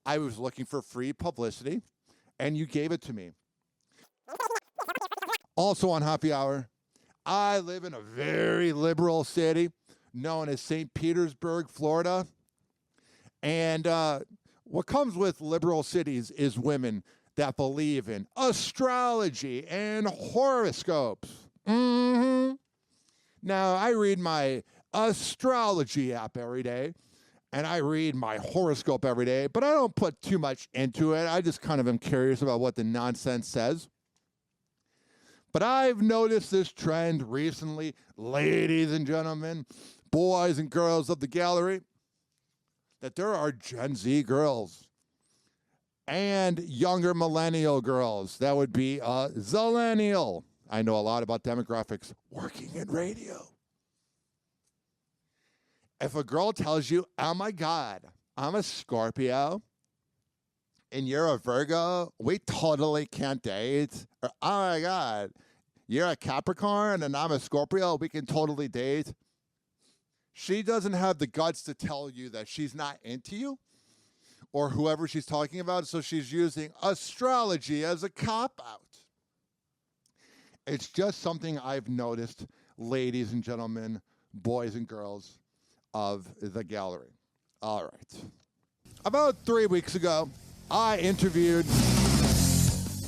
I was looking for free publicity, and you gave it to me. Also on Happy Hour, I live in a very liberal city known as St. Petersburg, Florida. And what comes with liberal cities is women that believe in astrology and horoscopes. Mm-hmm. Now, I read my astrology app every day, and I read my horoscope every day, but I don't put too much into it. I just kind of am curious about what the nonsense says. But I've noticed this trend recently, ladies and gentlemen, boys and girls of the gallery, that there are Gen Z girls and younger millennial girls. That would be zillennial. I know a lot about demographics working in radio. If a girl tells you, oh my God, I'm a Scorpio and you're a Virgo, we totally can't date. Or, oh my God, you're a Capricorn and I'm a Scorpio, we can totally date. She doesn't have the guts to tell you that she's not into you or whoever she's talking about, so she's using astrology as a cop-out. It's just something I've noticed, ladies and gentlemen, boys and girls of the gallery. All right. About 3 weeks ago, I interviewed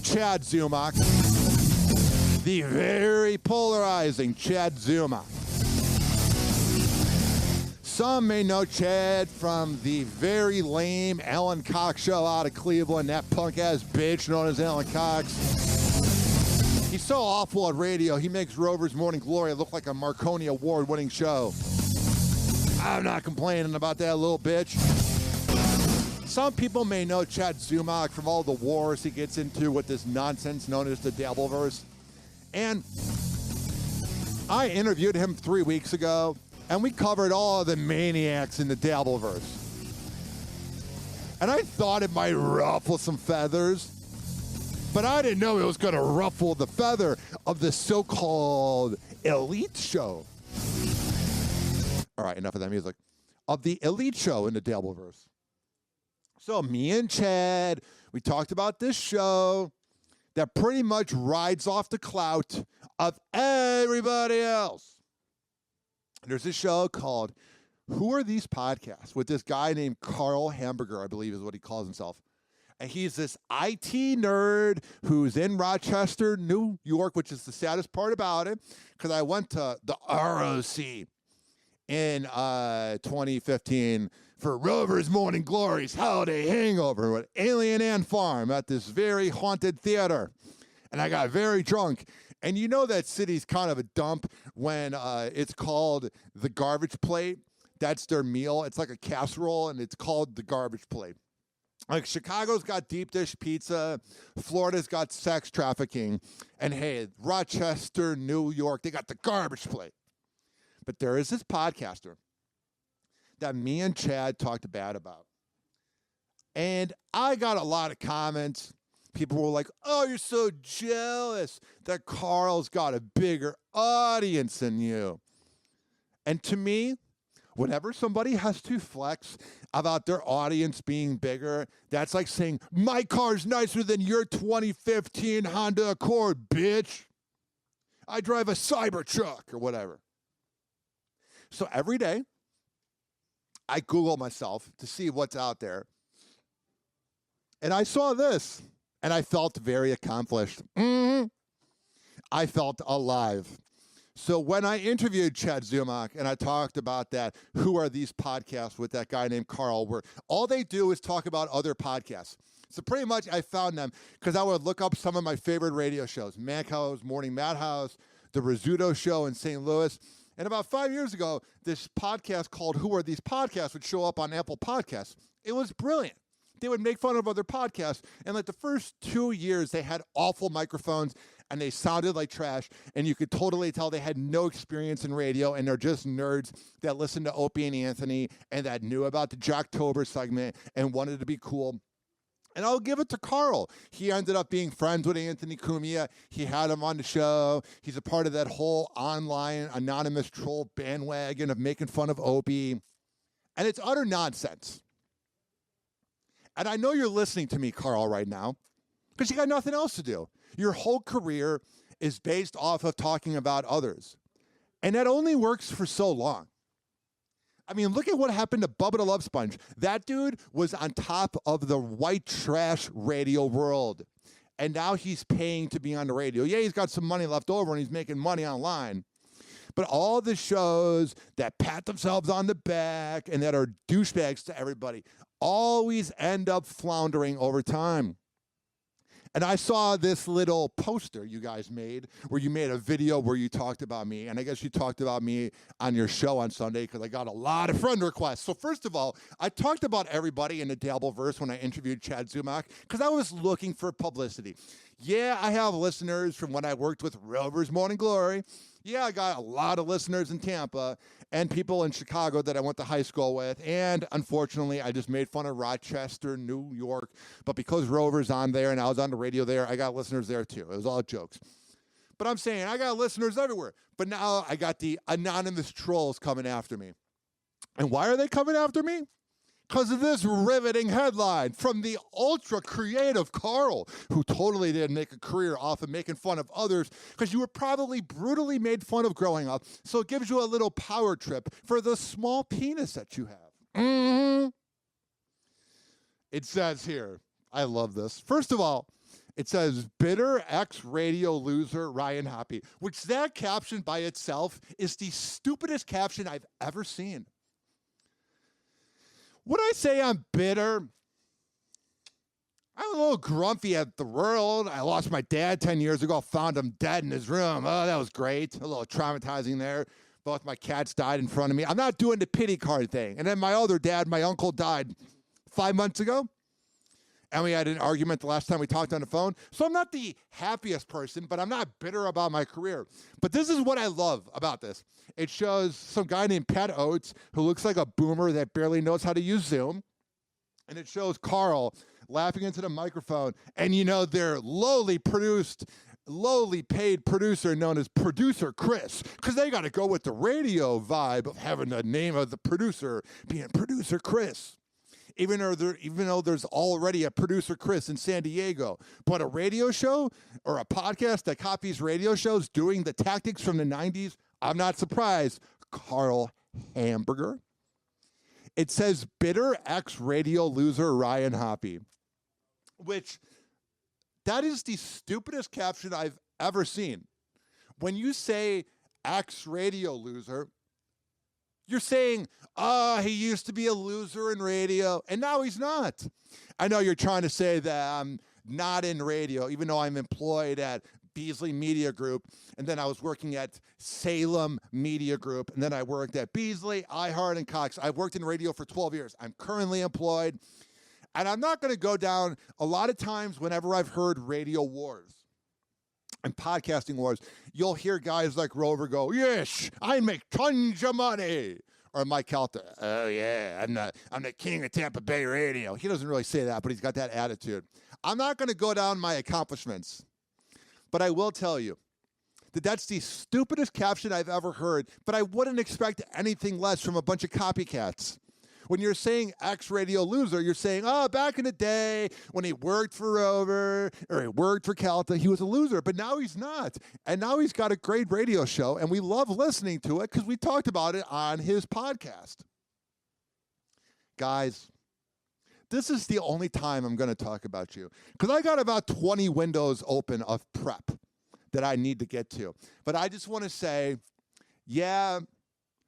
Chad Zumock, the very polarizing Chad Zumock. Some may know Chad from the very lame Alan Cox show out of Cleveland, that punk-ass bitch known as Alan Cox. He's so awful at radio, he makes Rover's Morning Glory look like a Marconi Award-winning show. I'm not complaining about that little bitch. Some people may know Chad Zumock from all the wars he gets into with this nonsense known as the Dabbleverse. And I interviewed him 3 weeks ago, and we covered all of the maniacs in the Dabbleverse. And I thought it might ruffle some feathers, but I didn't know it was going to ruffle the feather of the so-called elite show. All right, enough of that music. Of the elite show in the Dabbleverse. So me and Chad, we talked about this show that pretty much rides off the clout of everybody else. There's a show called Who Are These Podcasts with this guy named Karl Hamburger, I believe is what he calls himself. And he's this IT nerd who's in Rochester, New York, which is the saddest part about it, because I went to the ROC in 2015 for Rover's Morning Glory's Holiday Hangover with Alien Ant Farm at this very haunted theater. And I got very drunk. And you know that city's kind of a dump when it's called the garbage plate. That's their meal. It's like a casserole, and it's called the garbage plate. Like Chicago's got deep dish pizza, Florida's got sex trafficking, and hey, Rochester, New York, they got the garbage plate. But there is this podcaster that me and Chad talked bad about. And I got a lot of comments. People were like, oh, you're so jealous that Karl's got a bigger audience than you. And to me, whenever somebody has to flex about their audience being bigger, that's like saying, my car's nicer than your 2015 Honda Accord, bitch. I drive a Cybertruck or whatever. So every day, I Google myself to see what's out there. And I saw this, and I felt very accomplished. I felt alive. So when I interviewed Chad Zumock and I talked about that, Who Are These Podcasts with that guy named Karl, where all they do is talk about other podcasts. So pretty much I found them because I would look up some of my favorite radio shows, Manco's Morning Madhouse, The Rizzuto Show in St. Louis. And about 5 years ago, this podcast called Who Are These Podcasts would show up on Apple Podcasts. It was brilliant. They would make fun of other podcasts. And like the first 2 years, they had awful microphones and they sounded like trash. And you could totally tell they had no experience in radio and they're just nerds that listened to Opie and Anthony and that knew about the Jocktober segment and wanted to be cool. And I'll give it to Karl. He ended up being friends with Anthony Cumia. He had him on the show. He's a part of that whole online anonymous troll bandwagon of making fun of Opie. And it's utter nonsense. And I know you're listening to me, Karl, right now, because you got nothing else to do. Your whole career is based off of talking about others. And that only works for so long. I mean, look at what happened to Bubba the Love Sponge. That dude was on top of the white trash radio world. And now he's paying to be on the radio. Yeah, he's got some money left over and he's making money online. But all the shows that pat themselves on the back and that are douchebags to everybody always end up floundering over time. And I saw this little poster you guys made where you made a video where you talked about me. And I guess you talked about me on your show on Sunday because I got a lot of friend requests. So first of all, I talked about everybody in the Dabbleverse when I interviewed Chad Zumock because I was looking for publicity. Yeah, I have listeners from when I worked with Rover's Morning Glory. Yeah, I got a lot of listeners in Tampa and people in Chicago that I went to high school with. And unfortunately, I just made fun of Rochester, New York. But because Rover's on there and I was on the radio there, I got listeners there too. It was all jokes. But I'm saying I got listeners everywhere. But now I got the anonymous trolls coming after me. And why are they coming after me? Because of this riveting headline from the ultra-creative Karl, who totally didn't make a career off of making fun of others because you were probably brutally made fun of growing up, so it gives you a little power trip for the small penis that you have. Mm-hmm. It says here, I love this. First of all, it says, bitter ex-radio loser Ryan Hoppe, which that caption by itself is the stupidest caption I've ever seen. Would I say I'm bitter? I'm a little grumpy at the world. I lost my dad 10 years ago, found him dead in his room. Oh, that was great. A little traumatizing there. Both my cats died in front of me. I'm not doing the pity card thing. And then my other dad, my uncle, died 5 months ago. And we had an argument the last time we talked on the phone. So I'm not the happiest person, but I'm not bitter about my career. But this is what I love about this. It shows some guy named Pat Oates who looks like a boomer that barely knows how to use Zoom. And it shows Karl laughing into the microphone. And you know, their lowly paid producer known as Producer Chris, because they got to go with the radio vibe of having the name of the producer being Producer Chris. Even though there's already a Producer Chris in San Diego. But a radio show or a podcast that copies radio shows doing the tactics from the 90s, I'm not surprised. Karl Hamburger. It says bitter ex-radio loser Ryan Hoppe, which that is the stupidest caption I've ever seen. When you say ex-radio loser, you're saying, he used to be a loser in radio, and now he's not. I know you're trying to say that I'm not in radio, even though I'm employed at Beasley Media Group, and then I was working at Salem Media Group, and then I worked at Beasley, iHeart, and Cox. I've worked in radio for 12 years. I'm currently employed, and I'm not going to go down a lot of times whenever I've heard radio wars and podcasting wars, you'll hear guys like Rover go, yes, I make tons of money. Or Mike Calta, oh yeah, I'm the king of Tampa Bay radio. He doesn't really say that, but he's got that attitude. I'm not going to go down my accomplishments, but I will tell you that that's the stupidest caption I've ever heard, but I wouldn't expect anything less from a bunch of copycats. When you're saying ex-radio loser, you're saying, back in the day when he worked for Rover or he worked for Calta, he was a loser, but now he's not. And now he's got a great radio show, and we love listening to it because we talked about it on his podcast. Guys, this is the only time I'm going to talk about you because I got about 20 windows open of prep that I need to get to. But I just want to say, yeah,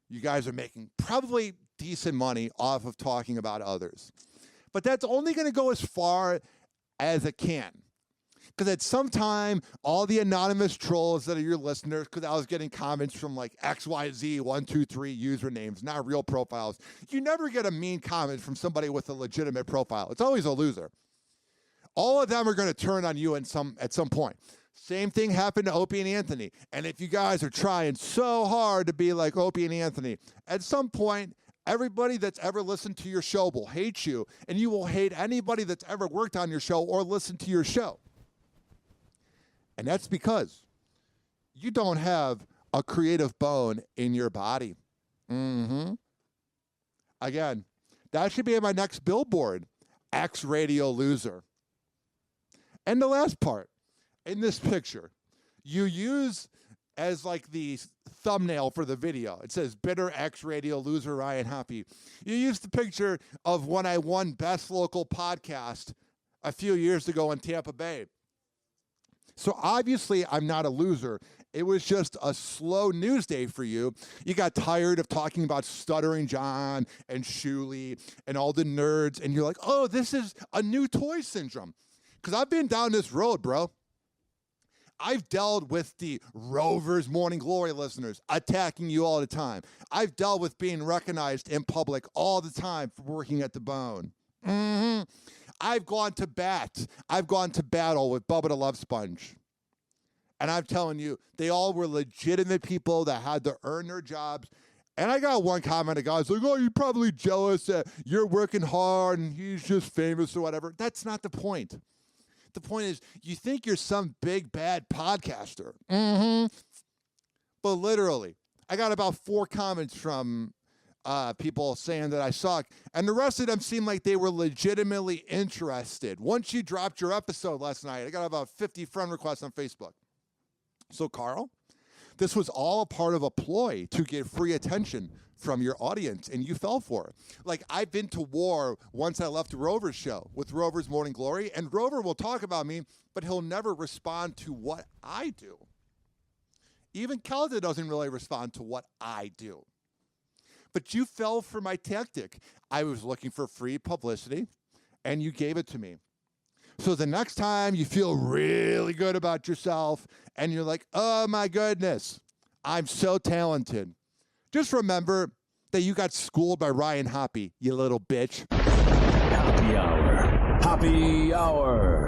you guys are making probably decent money off of talking about others. But that's only going to go as far as it can. Because at some time, all the anonymous trolls that are your listeners, because I was getting comments from like XYZ123 usernames, not real profiles. You never get a mean comment from somebody with a legitimate profile. It's always a loser. All of them are going to turn on you at some point. Same thing happened to Hoppe and Anthony. And if you guys are trying so hard to be like Hoppe and Anthony, at some point, everybody that's ever listened to your show will hate you, and you will hate anybody that's ever worked on your show or listened to your show. And that's because you don't have a creative bone in your body. Again, that should be on my next billboard. ex-radio loser. And the last part, in this picture, you use as like the thumbnail for the video. It says, bitter ex-radio loser Ryan Hoppe. You used the picture of when I won Best Local Podcast a few years ago in Tampa Bay. So obviously I'm not a loser. It was just a slow news day for you. You got tired of talking about Stuttering John and Shuley and all the nerds, and you're like, oh, this is a new toy syndrome. Because I've been down this road, bro. I've dealt with the Rovers Morning Glory listeners attacking you all the time. I've dealt with being recognized in public all the time for working at the Bone. I've gone to bat. I've gone to battle with Bubba the Love Sponge. And I'm telling you, they all were legitimate people that had to earn their jobs. And I got one comment, a guy's like, oh, you're probably jealous that you're working hard and he's just famous or whatever. That's not the point. The point is, you think you're some big, bad podcaster. But literally, I got about 4 comments from people saying that I suck, and the rest of them seemed like they were legitimately interested. Once you dropped your episode last night, I got about 50 friend requests on Facebook. So, Karl, this was all a part of a ploy to get free attention from your audience, and you fell for it. Like, I've been to war once I left the Rovers show with Rovers Morning Glory, and Rover will talk about me, but he'll never respond to what I do. Even Kelda doesn't really respond to what I do. But you fell for my tactic. I was looking for free publicity, and you gave it to me. So the next time you feel really good about yourself, and you're like, oh my goodness, I'm so talented, just remember that you got schooled by Ryan Hoppe, you little bitch. Happy Hour. Happy Hour.